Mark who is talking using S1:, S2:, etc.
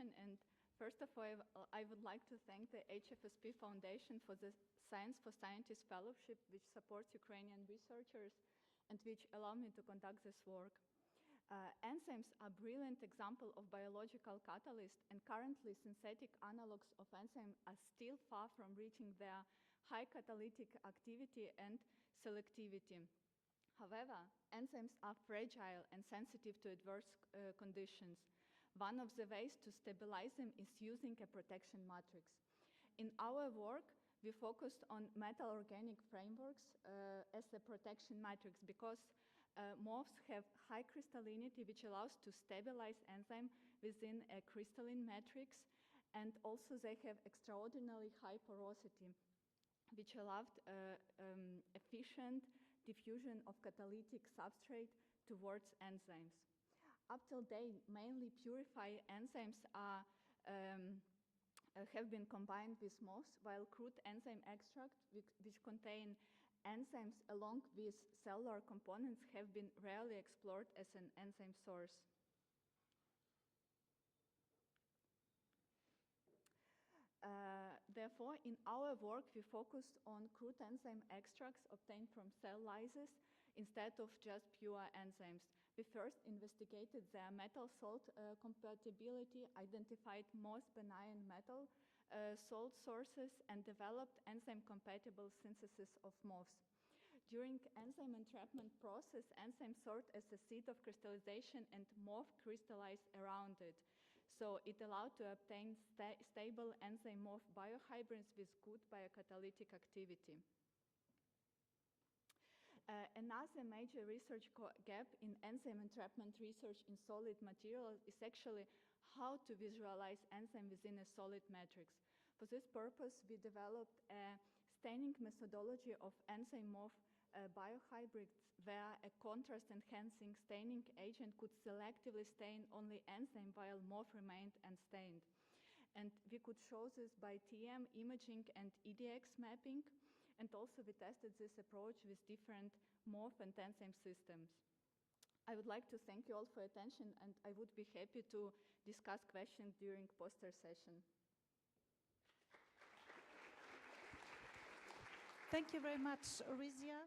S1: presentation. And first of all, I would like to thank the HFSP Foundation for the Science for Scientists Fellowship, which supports Ukrainian researchers and which allow me to conduct this work. Enzymes are a brilliant example of biological catalyst, and currently synthetic analogs of enzyme are still far from reaching their high catalytic activity and selectivity. However, enzymes are fragile and sensitive to adverse conditions. One of the ways to stabilize them is using a protection matrix. In our work, we focused on metal organic frameworks as a protection matrix because MOFs have high crystallinity, which allows to stabilize enzyme within a crystalline matrix, and also they have extraordinarily high porosity, which allowed efficient diffusion of catalytic substrate towards enzymes. Up till date, mainly purified enzymes are have been combined with MOFs, while crude enzyme extract, which contain enzymes along with cellular components, have been rarely explored as an enzyme source. Therefore, in our work, we focused on crude enzyme extracts obtained from cell lysis instead of just pure enzymes. We first investigated their metal-salt compatibility, identified most benign metal salt sources, and developed enzyme-compatible synthesis of MOFs. During enzyme entrapment process, enzyme served as a seat of crystallization and MOF crystallized around it. So it allowed to obtain stable enzyme MOF biohybrids with good biocatalytic activity. Another major research gap in enzyme entrapment research in solid materials is actually how to visualize enzyme within a solid matrix. For this purpose, we developed a staining methodology of enzyme MOF biohybrids where a contrast-enhancing staining agent could selectively stain only enzyme while MOF remained unstained. And we could show this by TM imaging and EDX mapping, and also we tested this approach with different MOF and enzyme systems. I would like to thank you all for your attention, and I would be happy to discuss questions during poster session.
S2: Thank you very much, Orizia.